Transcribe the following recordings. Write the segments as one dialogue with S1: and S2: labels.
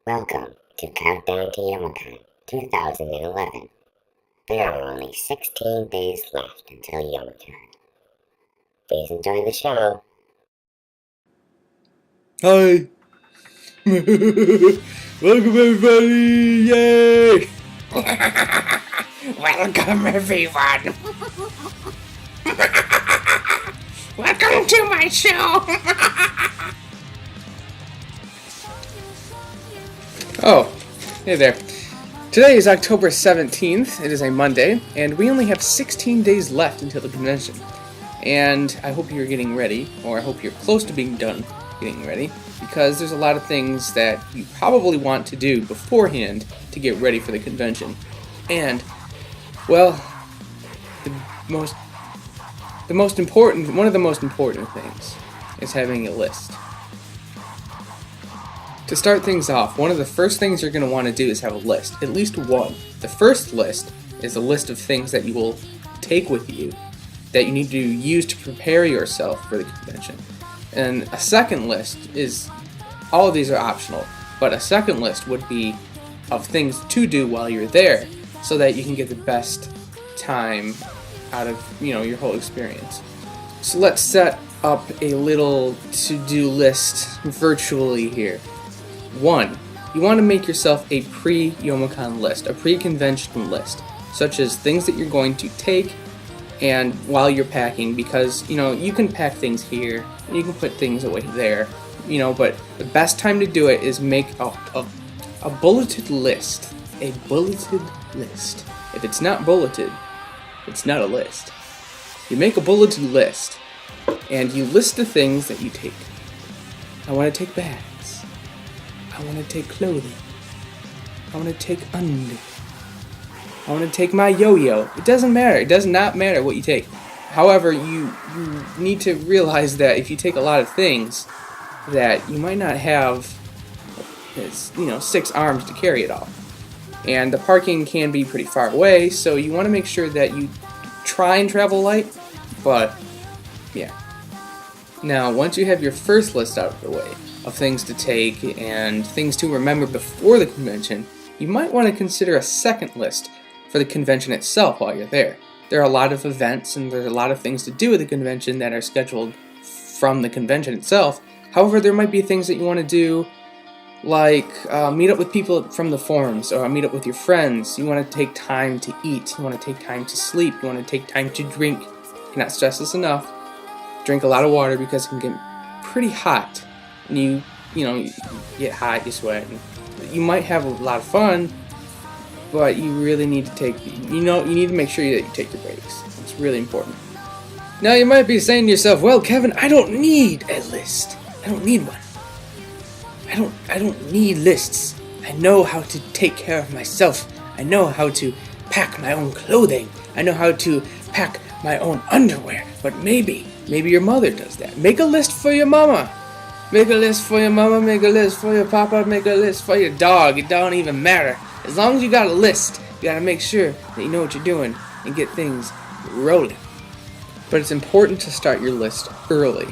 S1: Welcome to Countdown to Youmacon 2011. There are only 16 days left until Youmacon. Please enjoy the show.
S2: Hi! Welcome everybody! Yay!
S3: Welcome everyone! Welcome to my show!
S2: Oh, hey there. Today is October 17th. It is a Monday, and we only have 16 days left until the convention. And I hope you're getting ready, or I hope you're close to being done getting ready, because there's a lot of things that you probably want to do beforehand to get ready for the convention. And, well, one of the most important things is having a list. To start things off, one of the first things you're going to want to do is have a list, at least one. The first list is a list of things that you will take with you that you need to use to prepare yourself for the convention. And a second list is, all of these are optional, but a second list would be of things to do while you're there so that you can get the best time out of, your whole experience. So let's set up a little to-do list virtually here. 1. You want to make yourself a pre-Youmacon list, a pre-convention list, such as things that you're going to take and while you're packing, because you can pack things here and you can put things away there, but the best time to do it is make a bulleted list. A bulleted list. If it's not bulleted, it's not a list. You make a bulleted list and you list the things that you take. I want to take bags. I want to take clothing. I want to take underwear. I want to take my yo-yo. It doesn't matter. It does not matter what you take. However, you need to realize that if you take a lot of things, that you might not have 6 arms to carry it all. And the parking can be pretty far away, so you want to make sure that you try and travel light, but yeah. Now, once you have your first list out of the way, of things to take and things to remember before the convention, you might want to consider a second list for the convention itself while you're there. There are a lot of events and there's a lot of things to do at the convention that are scheduled from the convention itself. However, there might be things that you want to do, like meet up with people from the forums, or meet up with your friends. You want to take time to eat, you want to take time to sleep, you want to take time to drink. I cannot stress this enough. Drink a lot of water because it can get pretty hot. And you get hot, you sweat. And you might have a lot of fun, but you really need to take, you need to make sure that you take your breaks. It's really important. Now you might be saying to yourself, well, Kevin, I don't need a list. I don't need one. I don't need lists. I know how to take care of myself. I know how to pack my own clothing. I know how to pack my own underwear. But maybe your mother does that. Make a list for your mama. Make a list for your mama, make a list for your papa, make a list for your dog. It don't even matter. As long as you got a list, you gotta make sure that you know what you're doing and get things rolling. But it's important to start your list early.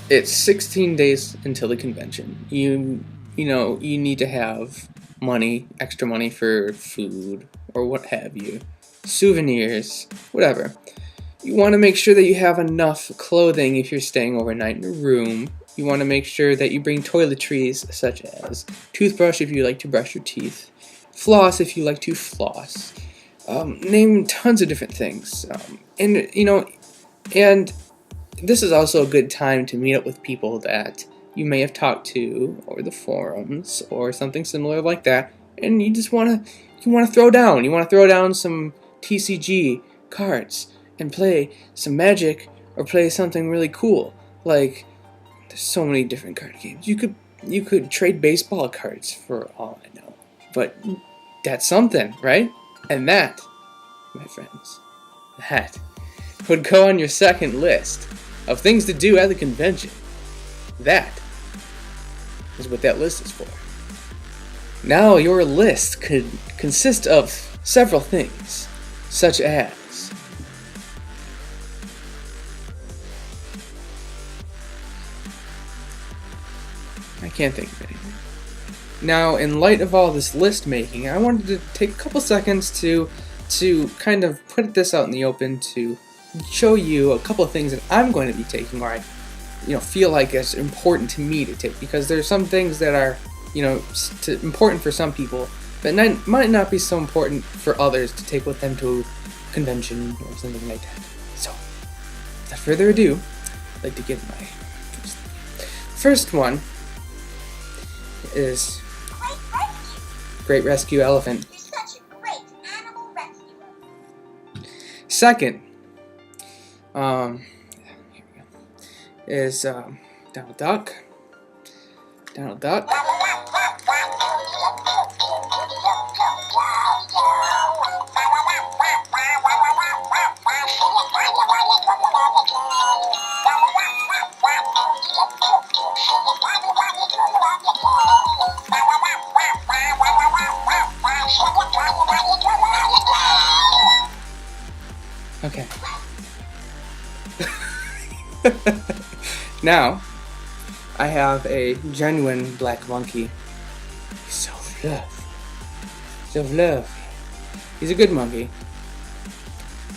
S2: It's 16 days until the convention. You need to have money, extra money for food or what have you, souvenirs, whatever. You want to make sure that you have enough clothing if you're staying overnight in a room. You want to make sure that you bring toiletries such as toothbrush if you like to brush your teeth, floss if you like to floss, name tons of different things. And this is also a good time to meet up with people that you may have talked to, or the forums, or something similar like that, and you want to throw down. You want to throw down some TCG cards and play some Magic or play something really cool. Like, there's so many different card games. You could trade baseball cards for all I know. But that's something, right? And that, my friends, that would go on your second list of things to do at the convention. That is what that list is for. Now your list could consist of several things, such as I can't think of anything. Now, in light of all this list making, I wanted to take a couple seconds to kind of put this out in the open to show you a couple of things that I'm going to be taking, or I feel like it's important to me to take, because there's some things that are important for some people but might not be so important for others to take with them to a convention or something like that. So, without further ado, I'd like to get my first one is Great Rescue Elephant.
S4: You're such a great animal rescuer.
S2: Second, here we go, is Donald Duck. Donald Duck. Okay. Now, I have a genuine black monkey. He's so fluffy. So fluffy. He's a good monkey.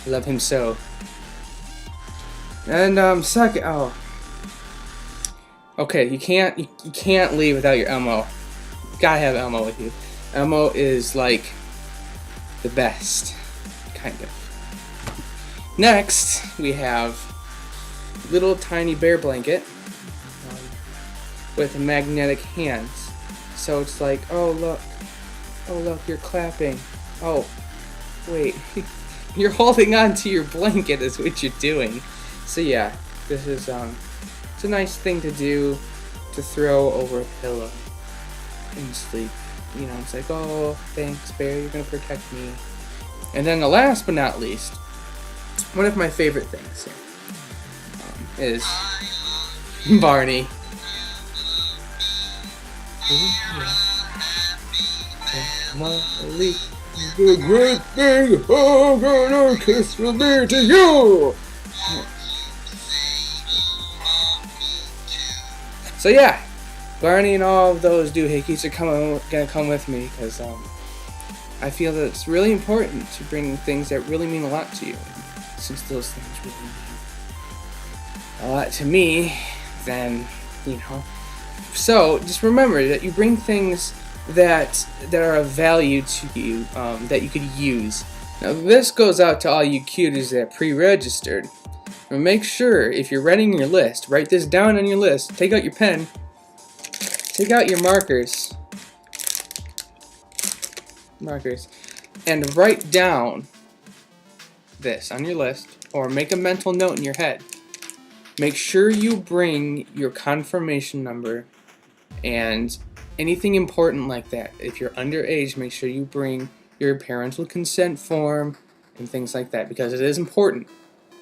S2: I love him so. And second, okay, you can't leave without your Elmo. You gotta have Elmo with you. Elmo is like the best, kind of. Next, we have little tiny bear blanket with magnetic hands. So it's like, oh look, you're clapping. Oh, wait, you're holding on to your blanket is what you're doing. So yeah, this is it's a nice thing to do, to throw over a pillow and sleep. It's like, oh, thanks, bear, you're gonna protect me. And then the last but not least, one of my favorite things is Barney. The great big hug and a kiss from me to you. So yeah, Barney and all of those doohickeys are gonna come with me, because I feel that it's really important to bring things that really mean a lot to you, since those things really mean a lot to me. Then so just remember that you bring things that are of value to you, that you could use. Now this goes out to all you cuties that pre-registered. Now make sure, if you're writing your list, write this down on your list. Take out your pen, take out your markers, and write down this on your list, or make a mental note in your head. Make sure you bring your confirmation number and anything important like that. If you're underage, make sure you bring your parental consent form and things like that, because it is important.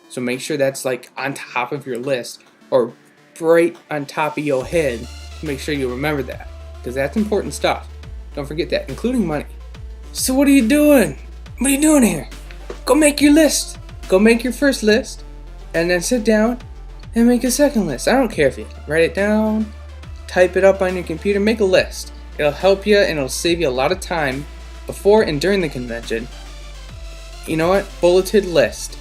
S2: So make sure that's like on top of your list, or right on top of your head. Make sure you remember that, because that's important stuff. Don't forget that, including money. So what are you doing? What are you doing here? Go make your list. Go make your first list, and then sit down and make a second list. I don't care if you write it down, type it up on your computer, make a list. It'll help you, and it'll save you a lot of time before and during the convention. You know what? Bulleted list.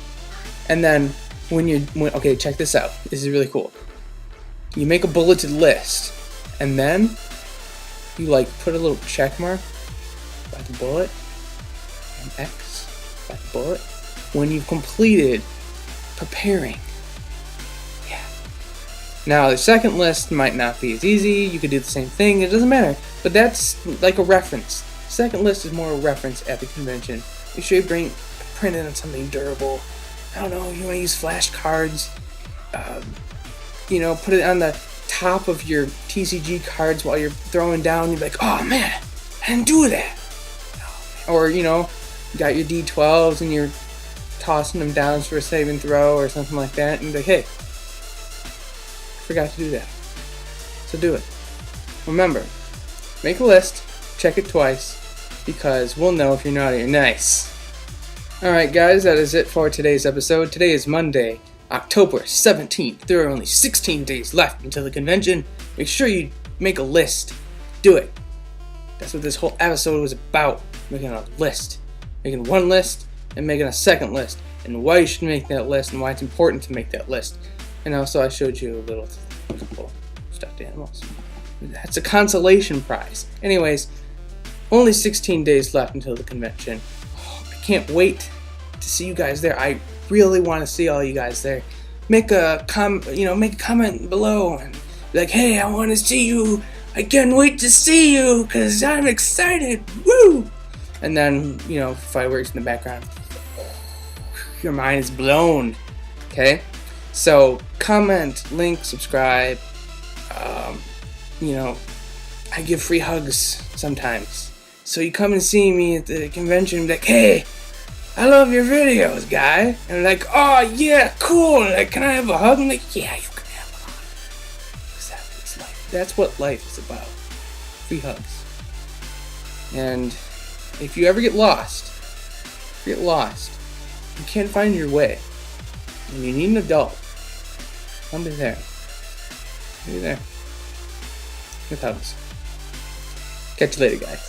S2: And then okay, check this out. This is really cool. You make a bulleted list, and then you put a little check mark by the bullet, and X by the bullet, when you've completed preparing. Yeah. Now the second list might not be as easy. You could do the same thing. It doesn't matter. But that's like a reference. Second list is more a reference at the convention. Make sure you print it on something durable. I don't know, you want to use flashcards, put it on the top of your TCG cards while you're throwing down. You're like, oh man, I didn't do that. Or, you got your D12s and you're tossing them down for a save and throw or something like that. And you're like, hey, forgot to do that. So do it. Remember, make a list, check it twice, because we'll know if you're naughty or nice. Alright guys, that is it for today's episode. Today is Monday, October 17th. There are only 16 days left until the convention. Make sure you make a list. Do it. That's what this whole episode was about. Making a list. Making one list and making a second list. And why you should make that list and why it's important to make that list. And also I showed you a couple stuffed animals. That's a consolation prize. Anyways, only 16 days left until the convention. Oh, I can't wait to see you guys there. I really want to see all you guys there. Make a comment below and be like, hey, I want to see you. I can't wait to see you because I'm excited. Woo! And then, fireworks in the background. Your mind is blown. Okay? So, comment, link, subscribe. I give free hugs sometimes. So you come and see me at the convention and be like, hey, I love your videos, guy. And I'm like, oh, yeah, cool. Like, can I have a hug? I'm like, yeah, you can have a hug. Exactly. It's life. That's what life is about. Free hugs. And if you ever get lost, you can't find your way, and you need an adult, I'll be there. With hugs. Catch you later, guys.